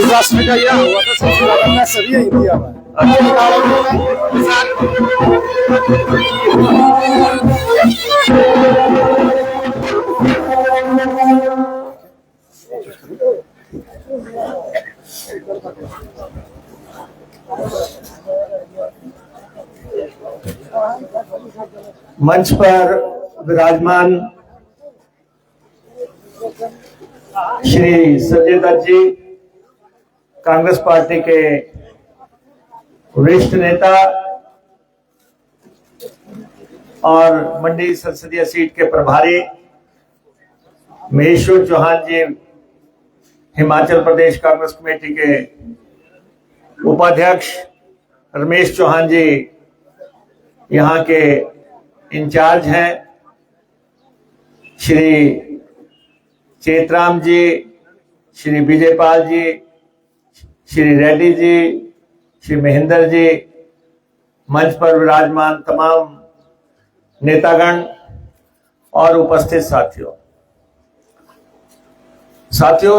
राष्ट्र का यह हुआ था सबसे ज्यादा मैसेज यही दिया हुआ मंच पर विराजमान श्री संजय दत्त जी, कांग्रेस पार्टी के वरिष्ठ नेता और मंडी संसदीय सीट के प्रभारी, महेश्वर चौहान जी, हिमाचल प्रदेश कांग्रेस कमेटी के उपाध्यक्ष, रमेश चौहान जी यहाँ के इंचार्ज हैं, श्री चेतराम जी, श्री विजयपाल जी, श्री रेड्डी जी, श्री महेंद्र जी, मंच पर विराजमान तमाम नेतागण और उपस्थित साथियों,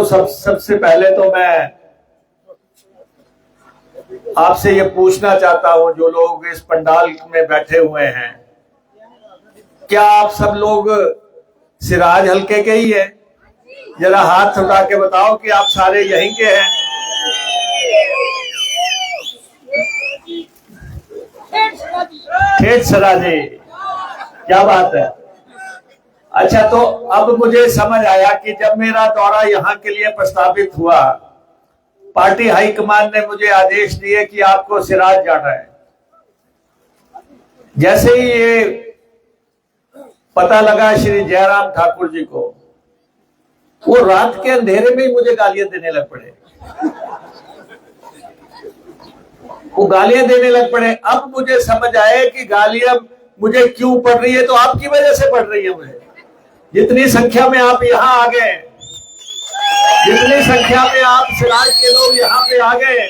सबसे पहले तो मैं आपसे ये पूछना चाहता हूं, जो लोग इस पंडाल में बैठे हुए हैं, क्या आप सब लोग सिराज हलके के ही हैं? जरा हाथ उठा के बताओ कि आप सारे यहीं के हैं। ठेठ सराजे, क्या बात है। अच्छा, तो अब मुझे समझ आया कि जब मेरा दौरा यहाँ के लिए प्रस्तावित हुआ, पार्टी हाईकमान ने मुझे आदेश दिए कि आपको सिराज जाना है। जैसे ही ये पता लगा श्री जयराम ठाकुर जी को, वो रात के अंधेरे में ही मुझे गालियां देने लग पड़े। अब मुझे समझ आए कि गालियां मुझे क्यों पड़ रही है, तो आपकी वजह से पड़ रही है मुझे। जितनी संख्या में आप यहाँ आ गए, जितनी संख्या में आप सिराज के लोग यहाँ पे आ गए,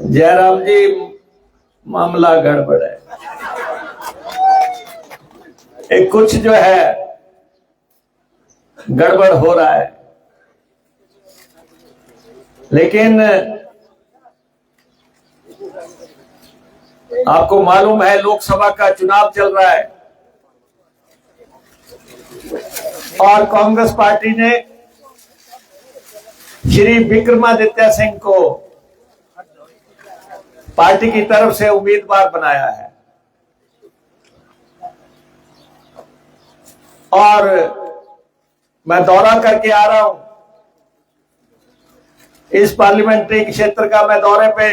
जयराम जी मामला गड़बड़ है। एक कुछ जो है गड़बड़ हो रहा है। लेकिन आपको मालूम है लोकसभा का चुनाव चल रहा है और कांग्रेस पार्टी ने श्री विक्रमादित्य सिंह को पार्टी की तरफ से उम्मीदवार बनाया है और मैं दौरा करके आ रहा हूं। इस पार्लियामेंट्री क्षेत्र का मैं दौरे पे,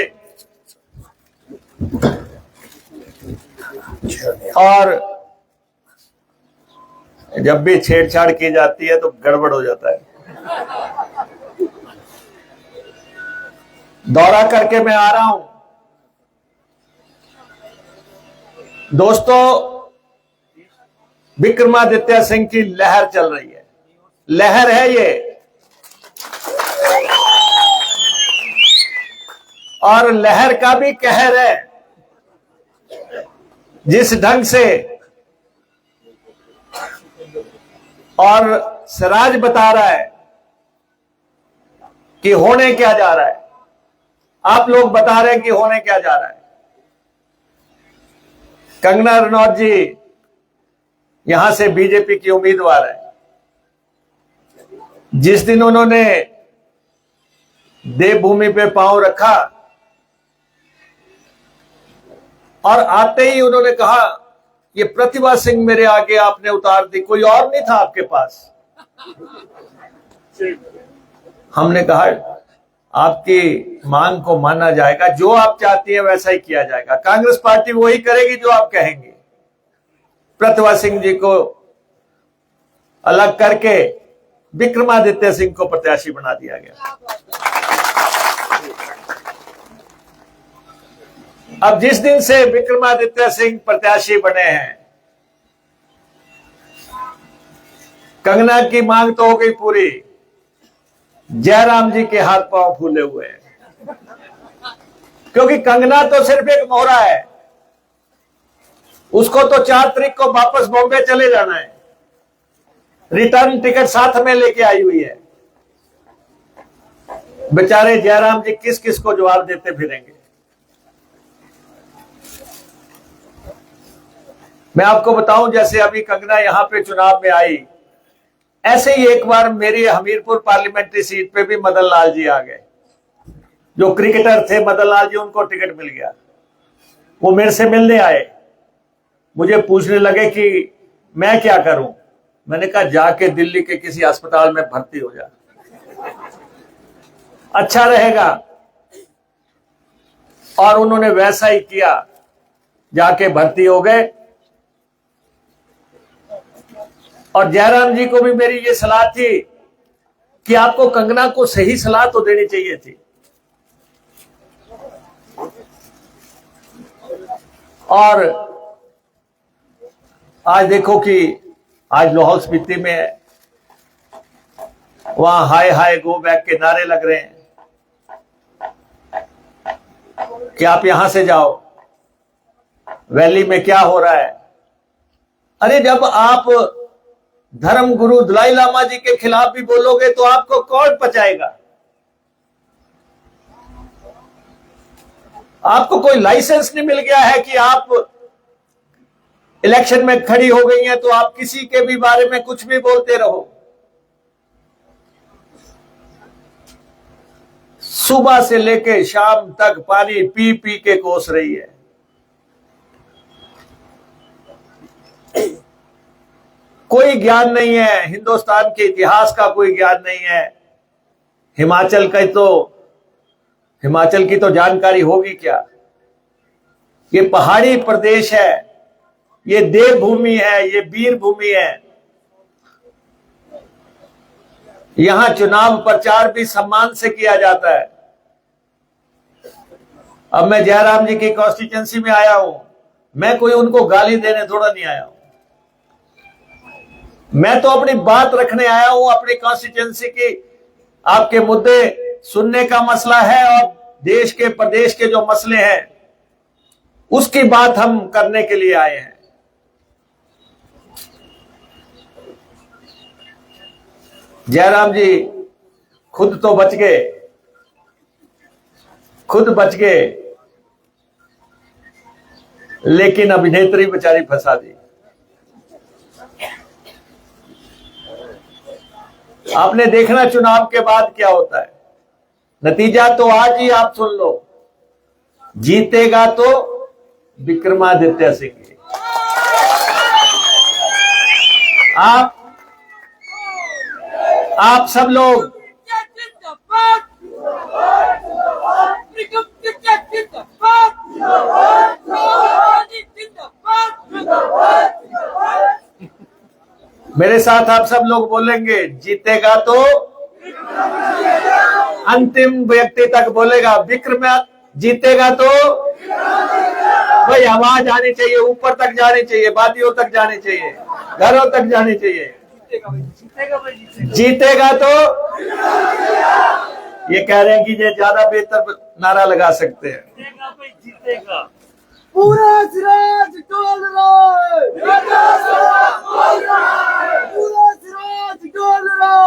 और जब भी छेड़छाड़ की जाती है तो गड़बड़ हो जाता है। दौरा करके मैं आ रहा हूं। दोस्तों, विक्रमादित्य सिंह की लहर चल रही है, लहर है ये, और लहर का भी कहर है। जिस ढंग से और सिराज बता रहा है कि होने क्या जा रहा है, आप लोग बता रहे हैं कि होने क्या जा रहा है। कंगना रनौत जी यहां से बीजेपी की उम्मीदवार है। जिस दिन उन्होंने देवभूमि पे पांव रखा और आते ही उन्होंने कहा, ये प्रतिभा सिंह मेरे आगे आपने उतार दी, कोई और नहीं था आपके पास। हमने कहा आपकी मांग को माना जाएगा, जो आप चाहती हैं वैसा ही किया जाएगा। कांग्रेस पार्टी वही करेगी जो आप कहेंगे। प्रतिभा सिंह जी को अलग करके विक्रमादित्य सिंह को प्रत्याशी बना दिया गया। अब जिस दिन से विक्रमादित्य सिंह प्रत्याशी बने हैं, कंगना की मांग तो हो गई पूरी, जयराम जी के हाथ पांव फूले हुए हैं, क्योंकि कंगना तो सिर्फ एक मोहरा है। उसको तो 4 तारीख को वापस बॉम्बे चले जाना है, रिटर्न टिकट साथ में लेके आई हुई है। बेचारे जयराम जी किस किस को जवाब देते फिरेंगे। मैं आपको बताऊं, जैसे अभी कंगना यहां पे चुनाव में आई, ऐसे ही एक बार मेरी हमीरपुर पार्लियामेंट्री सीट पे भी मदन लाल जी आ गए। जो क्रिकेटर थे मदन लाल जी, उनको टिकट मिल गया। वो मेरे से मिलने आए, मुझे पूछने लगे कि मैं क्या करूं। मैंने कहा जाके दिल्ली के किसी अस्पताल में भर्ती हो जा, अच्छा रहेगा। और उन्होंने वैसा ही किया, जाके भर्ती हो गए। और जयराम जी को भी मेरी ये सलाह थी कि आपको कंगना को सही सलाह तो देनी चाहिए थी। और आज देखो कि आज लाहौल स्पीति में वहां हाय हाय गो बैक के नारे लग रहे हैं कि आप यहां से जाओ। वैली में क्या हो रहा है? अरे जब आप धर्म गुरु दलाई लामा जी के खिलाफ भी बोलोगे तो आपको कौन बचाएगा? आपको कोई लाइसेंस नहीं मिल गया है कि आप इलेक्शन में खड़ी हो गई हैं तो आप किसी के भी बारे में कुछ भी बोलते रहो। सुबह से लेके शाम तक पानी पी पी के कोस रही है। कोई ज्ञान नहीं है, हिंदुस्तान के इतिहास का कोई ज्ञान नहीं है। हिमाचल की तो जानकारी होगी क्या? ये पहाड़ी प्रदेश है, ये देवभूमि है, ये वीर भूमि है। यहां चुनाव प्रचार भी सम्मान से किया जाता है। अब मैं जयराम जी की कॉन्स्टिट्यूंसी में आया हूं, मैं कोई उनको गाली देने थोड़ा नहीं आया हूं। मैं तो अपनी बात रखने आया हूं, अपनी कॉन्स्टिट्यूंसी की। आपके मुद्दे सुनने का मसला है और देश के प्रदेश के जो मसले हैं उसकी बात हम करने के लिए आए हैं। जयराम जी खुद तो बच गए, लेकिन अभिनेत्री बेचारी फंसा दी। आपने देखना चुनाव के बाद क्या होता है। नतीजा तो आज ही आप सुन लो, जीतेगा तो विक्रमादित्य सिंह। आप सब लोग मेरे साथ आप सब लोग बोलेंगे, जीतेगा तो अंतिम व्यक्ति तक बोलेगा विक्रम, जीतेगा तो। भाई आवाज आनी चाहिए, ऊपर तक जानी चाहिए, वादियों तक जानी चाहिए, घरों तक जानी चाहिए। जीतेगा तो। ये कह रहे हैं कि ये ज्यादा बेहतर नारा लगा सकते हैं। जीतेगा। पूरा सिराज डोल रहा है, पूरा सिराज डोल रहा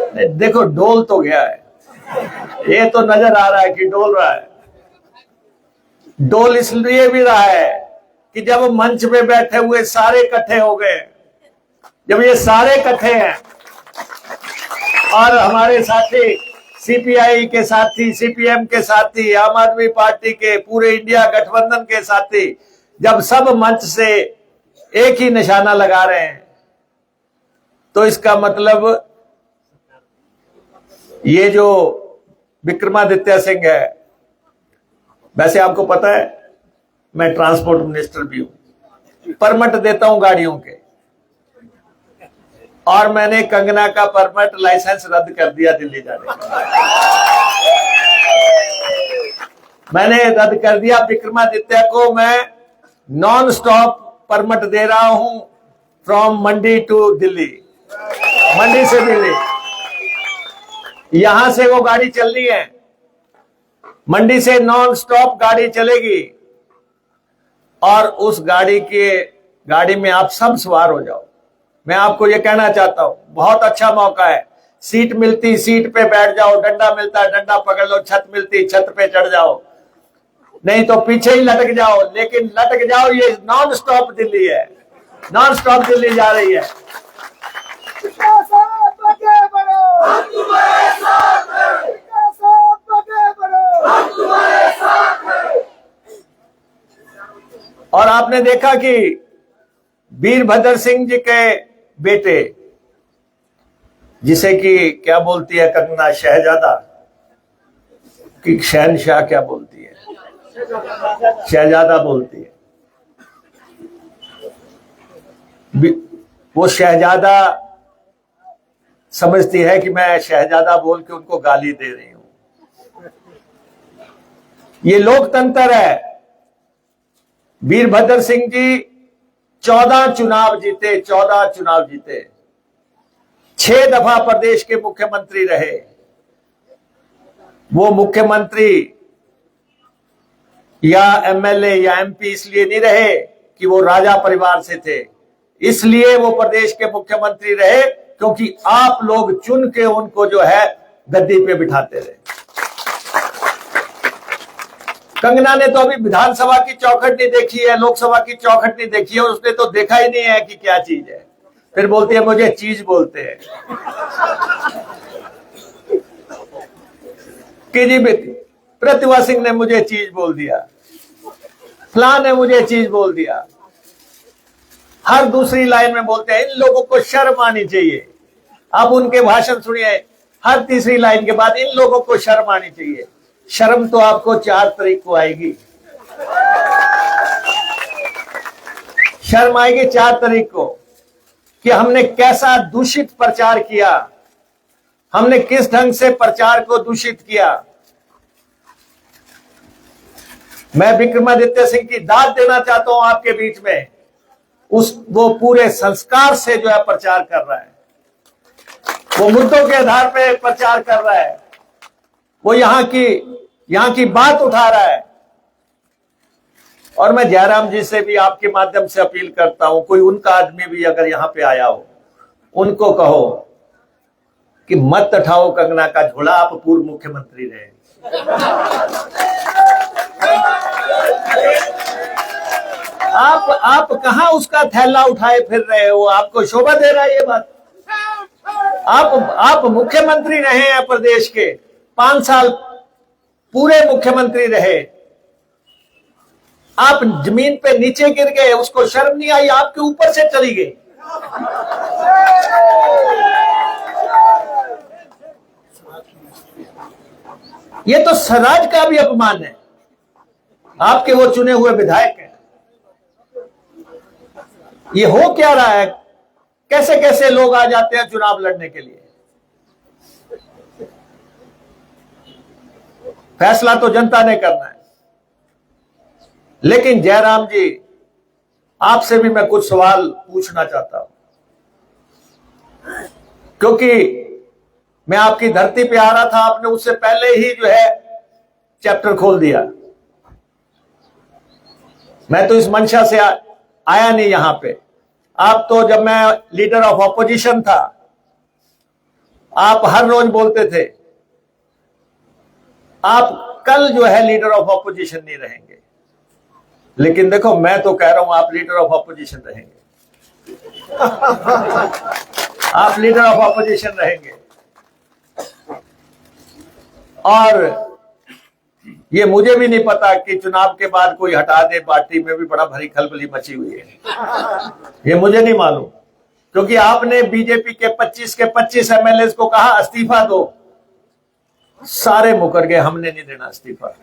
है। देखो डोल तो गया है, ये तो नजर आ रहा है कि डोल रहा है। डोल इसलिए भी रहा है कि जब मंच में बैठे हुए सारे इकट्ठे हो गए, जब ये सारे इकट्ठे हैं और हमारे साथी सीपीआई के साथी, सीपीएम के साथी, आम आदमी पार्टी के, पूरे इंडिया गठबंधन के साथी, जब सब मंच से एक ही निशाना लगा रहे हैं, तो इसका मतलब ये जो विक्रमादित्य सिंह है, वैसे आपको पता है मैं ट्रांसपोर्ट मिनिस्टर भी हूं, परमिट देता हूं गाड़ियों के, और मैंने कंगना का परमिट लाइसेंस रद्द कर दिया दिल्ली जाने का। मैंने रद्द कर दिया। विक्रमादित्य को मैं नॉन स्टॉप परमिट दे रहा हूं फ्रॉम मंडी टू दिल्ली, मंडी से दिल्ली, यहां से वो गाड़ी चलनी है। मंडी से नॉन स्टॉप गाड़ी चलेगी और उस गाड़ी में आप सब सवार हो जाओ। मैं आपको ये कहना चाहता हूं, बहुत अच्छा मौका है। सीट मिलती सीट पे बैठ जाओ, डंडा मिलता डंडा पकड़ लो, छत मिलती छत पे चढ़ जाओ, नहीं तो पीछे ही लटक जाओ, लेकिन लटक जाओ। ये नॉन स्टॉप दिल्ली है, नॉन स्टॉप दिल्ली जा रही है। विकास आप आगे बढ़ो, हम तुम्हारे साथ हैं। विकास आप आगे बढ़ो, हम तुम्हारे साथ हैं। और आपने देखा कि वीरभद्र सिंह जी के बेटे, जिसे कि क्या बोलती है कंगना, शहजादा कि शहनशाह क्या बोलती है, शहजादा बोलती है। वो शहजादा समझती है कि मैं शहजादा बोल के उनको गाली दे रही हूं। ये लोकतंत्र है। वीरभद्र सिंह जी 14 चुनाव जीते, 14 चुनाव जीते, 6 दफा प्रदेश के मुख्यमंत्री रहे। वो मुख्यमंत्री या एमएलए या एमपी इसलिए नहीं रहे कि वो राजा परिवार से थे, इसलिए वो प्रदेश के मुख्यमंत्री रहे क्योंकि आप लोग चुन के उनको जो है गद्दी पे बिठाते रहे। कंगना ने तो अभी विधानसभा की चौखट नहीं देखी है, लोकसभा की चौखट नहीं देखी है, उसने तो देखा ही नहीं है कि क्या चीज है। फिर बोलती है मुझे चीज बोलते हैं कि जी प्रतिभा सिंह ने मुझे चीज बोल दिया, फलां ने मुझे चीज बोल दिया। हर दूसरी लाइन में बोलते हैं इन लोगों को शर्म आनी चाहिए। अब उनके भाषण सुनिए, हर तीसरी लाइन के बाद इन लोगों को शर्म आनी चाहिए। शर्म तो आपको 4 तारीख को आएगी, शर्म आएगी 4 तारीख को कि हमने कैसा दूषित प्रचार किया, हमने किस ढंग से प्रचार को दूषित किया। मैं विक्रमादित्य सिंह की दाद देना चाहता हूं आपके बीच में। वो पूरे संस्कार से जो है प्रचार कर रहा है, वो मुद्दों के आधार पर प्रचार कर रहा है, वो यहां की बात उठा रहा है। और मैं जयराम जी से भी आपके माध्यम से अपील करता हूं, कोई उनका आदमी भी अगर यहां पे आया हो, उनको कहो कि मत उठाओ कंगना का झोला, आप पूर्व मुख्यमंत्री रहे। आप कहां उसका थैला उठाए फिर रहे हो, आपको शोभा दे रहा है ये बात? आप मुख्यमंत्री रहे हैं प्रदेश के, 5 साल पूरे मुख्यमंत्री रहे, आप जमीन पे नीचे गिर गए, उसको शर्म नहीं आई, आपके ऊपर से चली गई। ये तो स्वराज का भी अपमान है। आपके वो चुने हुए विधायक हैं, ये हो क्या रहा है? कैसे कैसे लोग आ जाते हैं चुनाव लड़ने के लिए। फैसला तो जनता ने करना है। लेकिन जयराम जी, आपसे भी मैं कुछ सवाल पूछना चाहता हूं, क्योंकि मैं आपकी धरती पे आ रहा था, आपने उससे पहले ही जो है चैप्टर खोल दिया। मैं तो इस मंशा से आया नहीं यहां पे। आप तो जब मैं लीडर ऑफ ऑपोजिशन था, आप हर रोज बोलते थे। आप कल जो है लीडर ऑफ ऑपोजिशन नहीं रहेंगे, लेकिन देखो मैं तो कह रहा हूं आप लीडर ऑफ ऑपोजिशन रहेंगे। आप लीडर ऑफ ऑपोजिशन रहेंगे। और ये मुझे भी नहीं पता कि चुनाव के बाद कोई हटा दे, पार्टी में भी बड़ा भारी खलबली मची हुई है, ये मुझे नहीं मालूम। क्योंकि आपने बीजेपी के 25 के 25 एमएलए को कहा इस्तीफा दो, सारे मुकर गए, हमने नहीं देना इस्तीफा।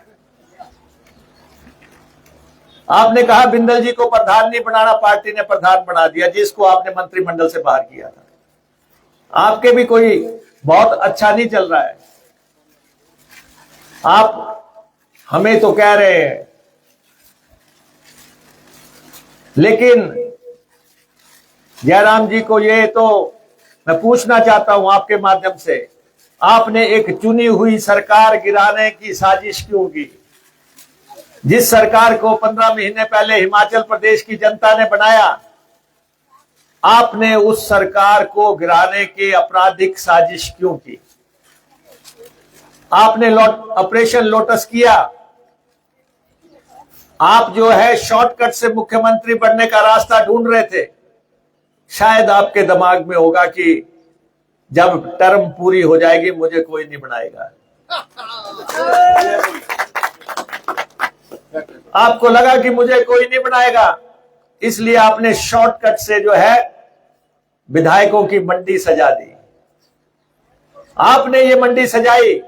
आपने कहा बिंदल जी को प्रधान नहीं बनाना, पार्टी ने प्रधान बना दिया, जिसको आपने मंत्रिमंडल से बाहर किया था। आपके भी कोई बहुत अच्छा नहीं चल रहा है। आप हमें तो कह रहे हैं, लेकिन जयराम जी को ये तो मैं पूछना चाहता हूं आपके माध्यम से, आपने एक चुनी हुई सरकार गिराने की साजिश क्यों की? जिस सरकार को 15 महीने पहले हिमाचल प्रदेश की जनता ने बनाया, आपने उस सरकार को गिराने की आपराधिक साजिश क्यों की? आपने ऑपरेशन लोटस किया। आप जो है शॉर्टकट से मुख्यमंत्री बनने का रास्ता ढूंढ रहे थे। शायद आपके दिमाग में होगा कि जब टर्म पूरी हो जाएगी मुझे कोई नहीं बनाएगा। आपको लगा कि मुझे कोई नहीं बनाएगा, इसलिए आपने शॉर्टकट से जो है विधायकों की मंडी सजा दी। आपने ये मंडी सजाई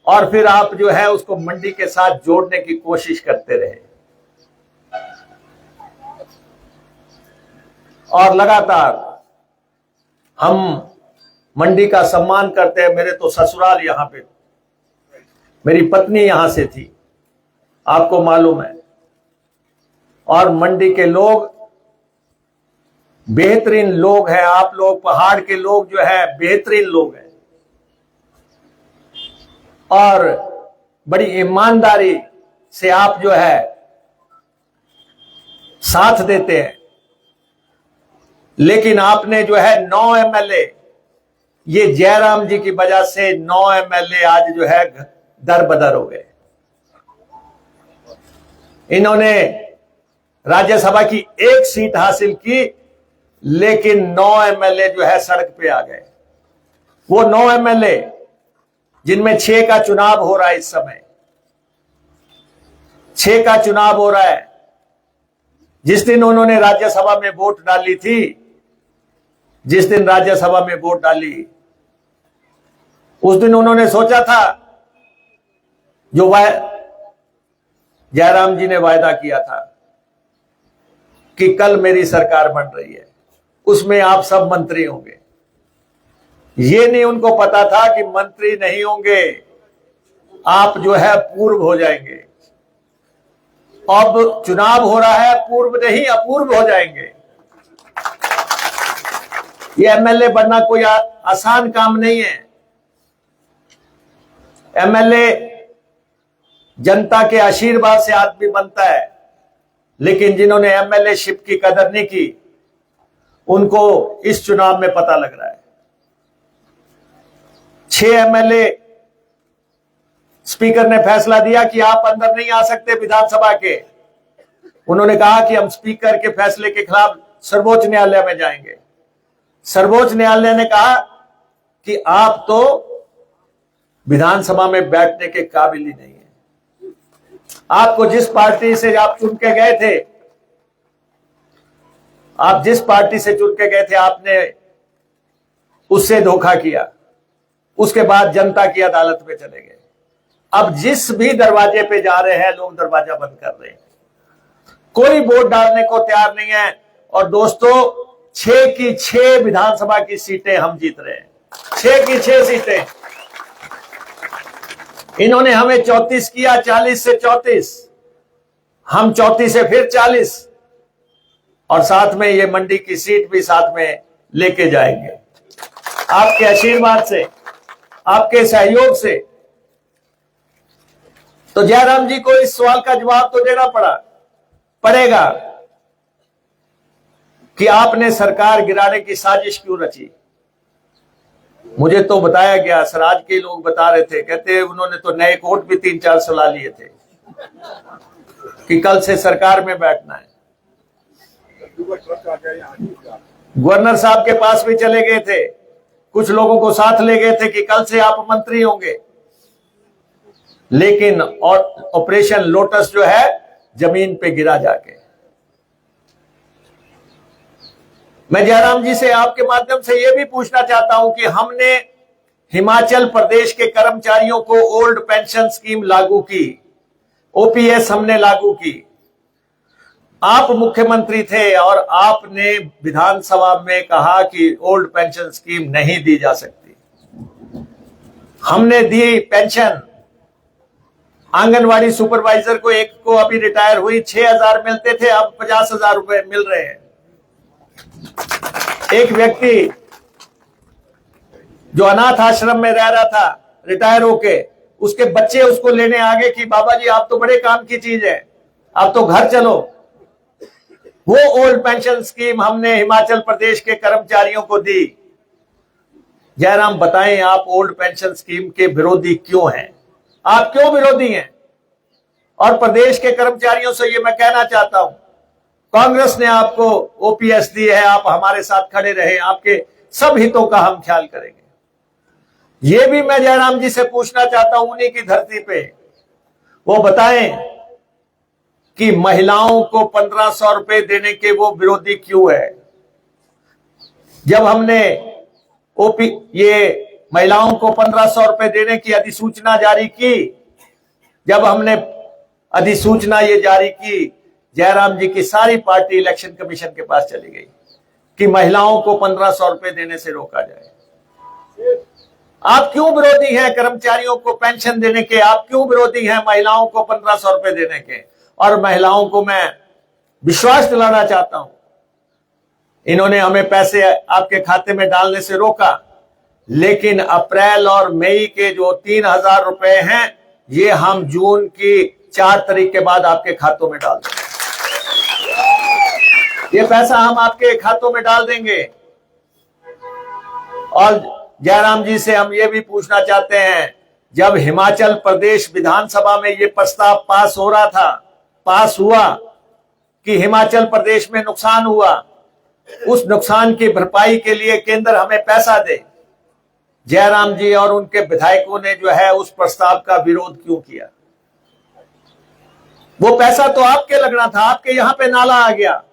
और फिर आप जो है उसको मंडी के साथ जोड़ने की कोशिश करते रहे और लगातार हम मंडी का सम्मान करते हैं। मेरे तो ससुराल यहां पे, मेरी पत्नी यहां से थी, आपको मालूम है। और मंडी के लोग बेहतरीन लोग हैं। आप लोग पहाड़ के लोग जो है बेहतरीन लोग हैं और बड़ी ईमानदारी से आप जो है साथ देते हैं। लेकिन आपने जो है 9 एमएलए, ये जयराम जी की वजह से 9 एमएलए आज जो है दर बदर हो गए। इन्होंने राज्यसभा की 1 सीट हासिल की, लेकिन 9 एमएलए जो है सड़क पे आ गए। वो 9 एमएलए जिनमें 6 का चुनाव हो रहा है, इस समय 6 का चुनाव हो रहा है। जिस दिन उन्होंने राज्यसभा में वोट डाली थी, जिस दिन राज्यसभा में वोट डाली, उस दिन उन्होंने सोचा था जो जयराम जी ने वायदा किया था कि कल मेरी सरकार बन रही है, उसमें आप सब मंत्री होंगे। ये नहीं उनको पता था कि मंत्री नहीं होंगे, आप जो है पूर्व हो जाएंगे। अब चुनाव हो रहा है, पूर्व नहीं अपूर्व हो जाएंगे। ये एमएलए बनना कोई आसान काम नहीं है। एमएलए जनता के आशीर्वाद से आदमी बनता है, लेकिन जिन्होंने एमएलए शिप की कदर नहीं की, उनको इस चुनाव में पता लग रहा है। 6 एमएलए, स्पीकर ने फैसला दिया कि आप अंदर नहीं आ सकते विधानसभा के। उन्होंने कहा कि हम स्पीकर के फैसले के खिलाफ सर्वोच्च न्यायालय में जाएंगे। सर्वोच्च न्यायालय ने कहा कि आप तो विधानसभा में बैठने के काबिल ही नहीं है। आपको जिस पार्टी से आप चुन के गए थे, आप जिस पार्टी से चुन के गए थे, आपने उससे धोखा किया। उसके बाद जनता की अदालत में चले गए। अब जिस भी दरवाजे पे जा रहे हैं, लोग दरवाजा बंद कर रहे हैं। कोई वोट डालने को तैयार नहीं है। और दोस्तों, 6 की 6 विधानसभा की सीटें हम जीत रहे हैं। 6 की 6 सीटें। इन्होंने हमें 34 किया, 40 से 34, हम 34 से फिर 40, और साथ में ये मंडी की सीट भी साथ में लेके जाएंगे। आपके आशीर्वाद से, आपके सहयोग से। तो जयराम जी को इस सवाल का जवाब तो देना पड़ेगा कि आपने सरकार गिराने की साजिश क्यों रची। मुझे तो बताया गया, सराज के लोग बता रहे थे, कहते उन्होंने तो नए कोर्ट भी 3-4 सुला लिए थे कि कल से सरकार में बैठना है। गवर्नर साहब के पास भी चले गए थे, कुछ लोगों को साथ ले गए थे कि कल से आप मंत्री होंगे। लेकिन और ऑपरेशन लोटस जो है जमीन पे गिरा जाके। मैं जयराम जी से आपके माध्यम से यह भी पूछना चाहता हूं कि हमने हिमाचल प्रदेश के कर्मचारियों को ओल्ड पेंशन स्कीम लागू की, ओपीएस हमने लागू की। आप मुख्यमंत्री थे और आपने विधानसभा में कहा कि ओल्ड पेंशन स्कीम नहीं दी जा सकती। हमने दी पेंशन। आंगनवाड़ी सुपरवाइजर को एक को अभी रिटायर हुई 6,000 मिलते थे, अब 50,000 रुपए मिल रहे हैं। एक व्यक्ति जो अनाथ आश्रम में रह रहा था रिटायर होके, उसके बच्चे उसको लेने आ गए कि बाबा जी आप तो बड़े काम की चीज है, आप तो घर चलो। वो ओल्ड पेंशन स्कीम हमने हिमाचल प्रदेश के कर्मचारियों को दी। जयराम बताएं, आप ओल्ड पेंशन स्कीम के विरोधी क्यों हैं? आप क्यों विरोधी हैं? और प्रदेश के कर्मचारियों से ये मैं कहना चाहता हूं, कांग्रेस ने आपको ओपीएस दी है, आप हमारे साथ खड़े रहे, आपके सब हितों का हम ख्याल करेंगे। ये भी मैं जयराम जी से पूछना चाहता हूं, उन्हीं की धरती पे वो बताएं कि महिलाओं को 1500 रुपए देने के वो विरोधी क्यों है? जब हमने ये महिलाओं को 1500 रुपए देने की अधिसूचना जारी की, जब हमने अधिसूचना ये जारी की, जयराम जी की सारी पार्टी इलेक्शन कमीशन के पास चली गई कि महिलाओं को 1500 रुपए देने से रोका जाए। आप क्यों विरोधी हैं कर्मचारियों को पेंशन देने के? आप क्यों विरोधी हैं महिलाओं को 1500 रुपए देने के? और महिलाओं को मैं विश्वास दिलाना चाहता हूं, इन्होंने हमें पैसे आपके खाते में डालने से रोका, लेकिन अप्रैल और मई के जो 3000 रुपए हैं, ये हम जून की 4 तारीख के बाद आपके खातों में डाल देंगे। ये पैसा हम आपके खातों में डाल देंगे। और जयराम जी से हम ये भी पूछना चाहते हैं, जब हिमाचल प्रदेश विधानसभा में ये प्रस्ताव पास हो रहा था, पास हुआ कि हिमाचल प्रदेश में नुकसान हुआ, उस नुकसान की भरपाई के लिए केंद्र हमें पैसा दे, जयराम जी और उनके विधायकों ने जो है उस प्रस्ताव का विरोध क्यों किया? वो पैसा तो आपके लगना था, आपके यहां पे नाला आ गया,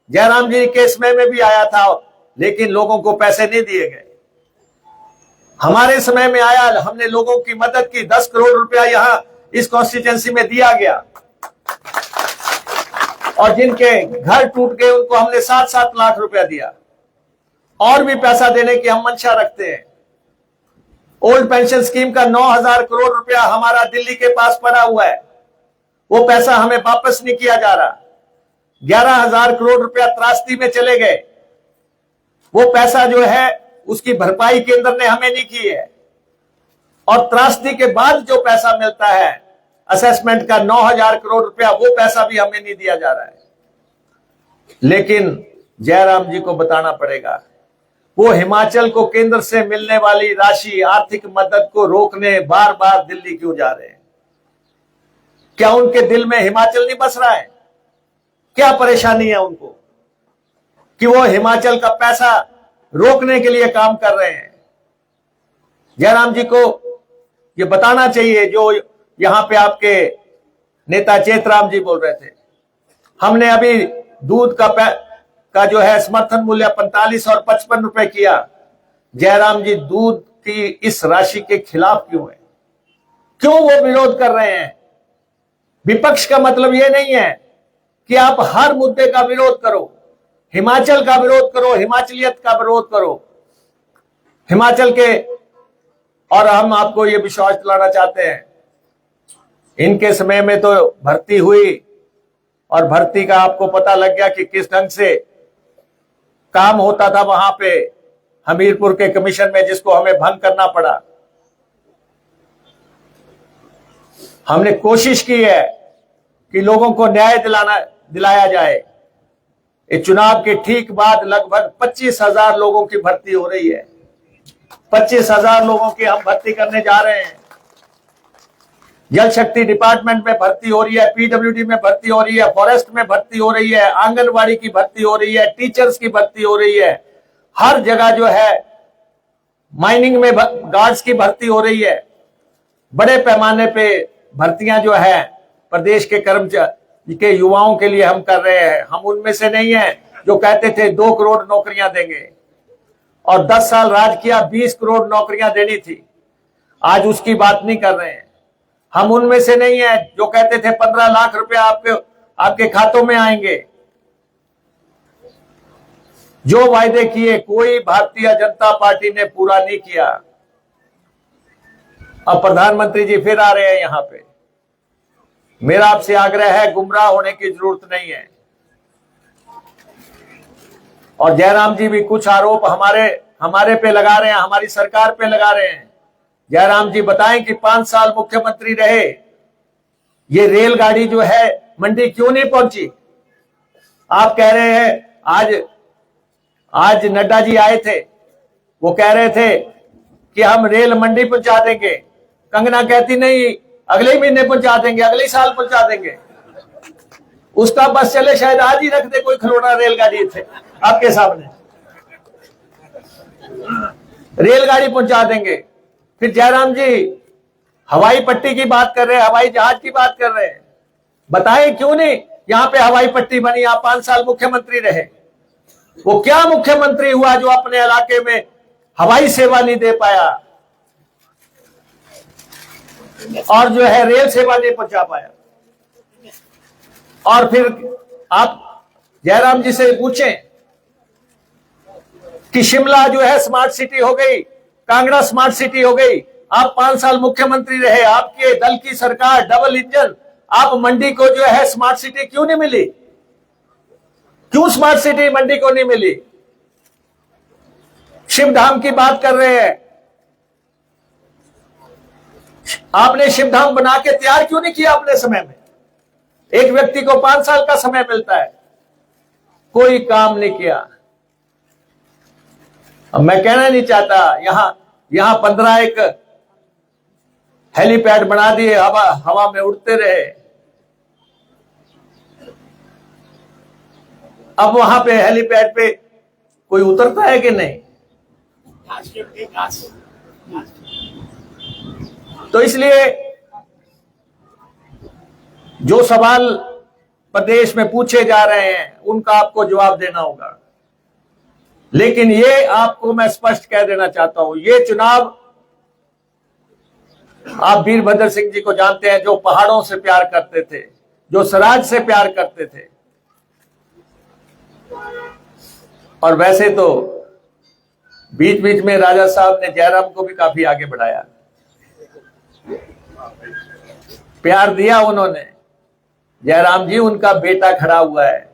जयराम जी के समय में भी आया था, लेकिन लोगों को पैसे नहीं दिए गए। हमारे समय में आया, हमने लोगों की मदद की, 10 करोड़ रुपया यहां इस कॉन्स्टिट्यूएंसी में दिया गया, और जिनके घर टूट गए उनको हमने 7-7 लाख रुपया दिया। और भी पैसा देने की हम मंशा रखते हैं। ओल्ड पेंशन स्कीम का 9000 करोड़ रुपया हमारा दिल्ली के पास पड़ा हुआ है, वो पैसा हमें वापस नहीं किया जा रहा। 11000 करोड़ रुपया त्रासदी में चले गए, वो पैसा जो है उसकी भरपाई केंद्र ने हमें नहीं की है। और त्रासदी के बाद जो पैसा मिलता है असेसमेंट का 9000 करोड़ रुपया, वो पैसा भी हमें नहीं दिया जा रहा है। लेकिन जयराम जी को बताना पड़ेगा, वो हिमाचल को केंद्र से मिलने वाली राशि, आर्थिक मदद को रोकने बार बार दिल्ली क्यों जा रहे हैं? क्या उनके दिल में हिमाचल नहीं बस रहा है? क्या परेशानी है उनको कि वो हिमाचल का पैसा रोकने के लिए काम कर रहे हैं? जयराम जी को ये बताना चाहिए। जो यहां पे आपके नेता चेतराम जी बोल रहे थे, हमने अभी दूध का जो है समर्थन मूल्य 45 और 55 रुपए किया। जयराम जी दूध की इस राशि के खिलाफ क्यों है? क्यों वो विरोध कर रहे हैं? विपक्ष का मतलब ये नहीं है कि आप हर मुद्दे का विरोध करो, हिमाचल का विरोध करो, हिमाचलियत का विरोध करो, हिमाचल के। और हम आपको ये विश्वास दिलाना चाहते हैं, इनके समय में तो भर्ती हुई, और भर्ती का आपको पता लग गया कि किस ढंग से काम होता था वहां पे हमीरपुर के कमीशन में, जिसको हमें भंग करना पड़ा। हमने कोशिश की है कि लोगों को न्याय दिलाया जाए। इस चुनाव के ठीक बाद लगभग 25,000 लोगों की भर्ती हो रही है। 25,000 लोगों की हम भर्ती करने जा रहे हैं। जल शक्ति डिपार्टमेंट में भर्ती हो रही है, पीडब्ल्यूडी में भर्ती हो रही है, फॉरेस्ट में भर्ती हो रही है, आंगनवाड़ी की भर्ती हो रही है, टीचर्स की भर्ती हो रही है, हर जगह जो है माइनिंग में गार्ड्स की भर्ती हो रही है। बड़े पैमाने पे भर्तियां जो है प्रदेश के कर्मचारी के युवाओं के लिए हम कर रहे हैं। हम उनमें से नहीं है जो कहते थे 2 करोड़ नौकरियां देंगे, और 10 साल राज किया, 20 करोड़ नौकरियां देनी थी, आज उसकी बात नहीं कर रहे हैं। हम उनमें से नहीं है जो कहते थे 15 लाख रुपया आपके खातों में आएंगे। जो वायदे किए कोई भारतीय जनता पार्टी ने पूरा नहीं किया। अब प्रधानमंत्री जी फिर आ रहे हैं यहां पे। मेरा आपसे आग्रह है, गुमराह होने की जरूरत नहीं है। और जयराम जी भी कुछ आरोप हमारे पे लगा रहे हैं, हमारी सरकार पे लगा रहे हैं। जयराम जी बताएं कि 5 साल मुख्यमंत्री रहे, ये रेलगाड़ी जो है मंडी क्यों नहीं पहुंची? आप कह रहे हैं, आज नड्डा जी आए थे, वो कह रहे थे कि हम रेल मंडी पहुंचा देंगे। कंगना कहती नहीं, अगले महीने पहुंचा देंगे, अगले साल पहुंचा देंगे। उसका बस चले, शायद आज ही रख दे कोई खिलौना रेलगाड़ी थे आपके सामने, रेलगाड़ी पहुंचा देंगे। फिर जयराम जी हवाई पट्टी की बात कर रहे हैं, हवाई जहाज की बात कर रहे हैं। बताएं क्यों नहीं यहां पे हवाई पट्टी बनी? आप 5 साल मुख्यमंत्री रहे, वो क्या मुख्यमंत्री हुआ जो अपने इलाके में हवाई सेवा नहीं दे पाया और जो है रेल सेवा नहीं पहुंचा पाया? और फिर आप जयराम जी से पूछें कि शिमला जो है स्मार्ट सिटी हो गई, कांगड़ा स्मार्ट सिटी हो गई। आप 5 साल मुख्यमंत्री रहे, आपके दल की सरकार डबल इंजन, आप मंडी को जो है स्मार्ट सिटी क्यों नहीं मिली? क्यों स्मार्ट सिटी मंडी को नहीं मिली? शिवधाम की बात कर रहे हैं, आपने शिवधाम बना के तैयार क्यों नहीं किया अपने समय में? एक व्यक्ति को 5 साल का समय मिलता है, कोई काम नहीं किया। अब मैं कहना नहीं चाहता, यहां 15 एक हेलीपैड बना दिए, हवा में उड़ते रहे। अब वहां पे हेलीपैड पे कोई उतरता है कि नहीं? तो इसलिए जो सवाल प्रदेश में पूछे जा रहे हैं उनका आपको जवाब देना होगा। लेकिन ये आपको मैं स्पष्ट कह देना चाहता हूं, ये चुनाव, आप वीरभद्र सिंह जी को जानते हैं, जो पहाड़ों से प्यार करते थे, जो स्वराज से प्यार करते थे। और वैसे तो बीच बीच में राजा साहब ने जयराम को भी काफी आगे बढ़ाया, प्यार दिया उन्होंने। जयराम जी, उनका बेटा खड़ा हुआ है,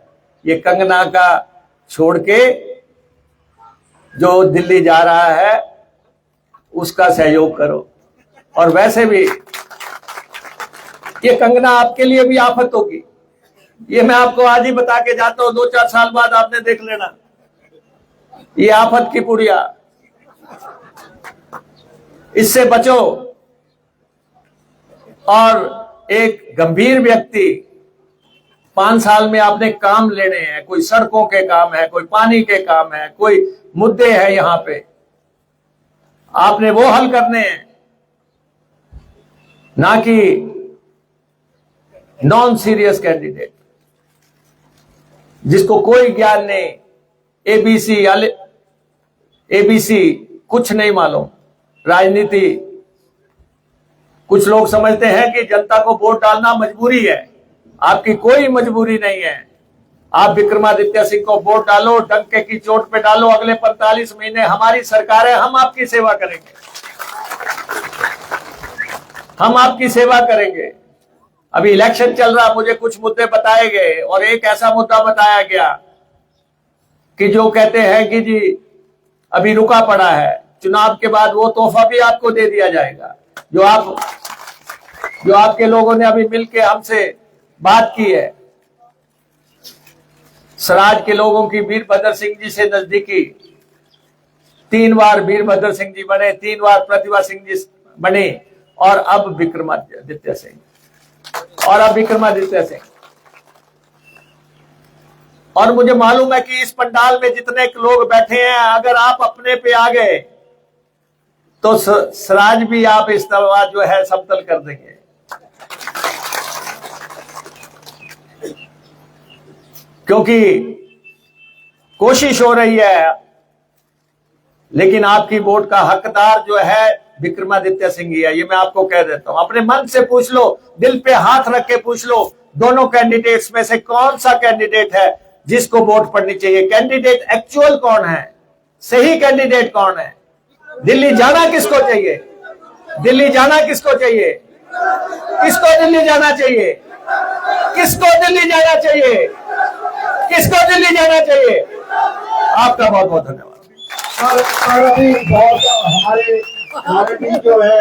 ये कंगना का छोड़ के जो दिल्ली जा रहा है उसका सहयोग करो। और वैसे भी ये कंगना आपके लिए भी आफत होगी, ये मैं आपको आज ही बता के जाता हूं, 2-4 साल बाद आपने देख लेना, ये आफत की पुड़िया, इससे बचो। और एक गंभीर व्यक्ति, 5 साल में आपने काम लेने हैं, कोई सड़कों के काम है, कोई पानी के काम है, कोई मुद्दे हैं यहां पे, आपने वो हल करने हैं, ना कि नॉन सीरियस कैंडिडेट जिसको कोई ज्ञान नहीं, एबीसी कुछ नहीं मालूम, राजनीति। कुछ लोग समझते हैं कि जनता को वोट डालना मजबूरी है, आपकी कोई मजबूरी नहीं है। आप विक्रमादित्य सिंह को वोट डालो, डंके की चोट पे डालो, अगले 45 महीने हमारी सरकार है, हम आपकी सेवा करेंगे, हम आपकी सेवा करेंगे। अभी इलेक्शन चल रहा, मुझे कुछ मुद्दे बताए गए और एक ऐसा मुद्दा बताया गया कि जो कहते हैं कि जी अभी रुका पड़ा है, चुनाव के बाद वो तोहफा भी आपको दे दिया जाएगा जो आपके लोगों ने अभी मिलके हमसे बात की है। स्वराज के लोगों की वीरभद्र सिंह जी से नजदीकी, 3 बार वीरभद्र सिंह जी बने, 3 बार प्रतिभा सिंह जी बने, और अब विक्रमादित्य सिंह, और मुझे मालूम है कि इस पंडाल में जितने लोग बैठे हैं, अगर आप अपने पे आ गए तो स्वराज भी आप इस तरह जो है समतल कर देंगे। क्योंकि कोशिश हो रही है, लेकिन आपकी वोट का हकदार जो है विक्रमादित्य सिंह ही है, ये मैं आपको कह देता हूं। अपने मन से पूछ लो, दिल पे हाथ रख के पूछ लो, दोनों कैंडिडेट्स में से कौन सा कैंडिडेट है जिसको वोट पड़नी चाहिए? कैंडिडेट एक्चुअल कौन है, सही कैंडिडेट कौन है? दिल्ली जाना किसको चाहिए? दिल्ली जाना किसको चाहिए? किसको दिल्ली जाना चाहिए? किसको दिल्ली जाना चाहिए? किसको दिल्ली जाना चाहिए? आपका बहुत बहुत धन्यवाद। और अभी बहुत हमारे भी जो है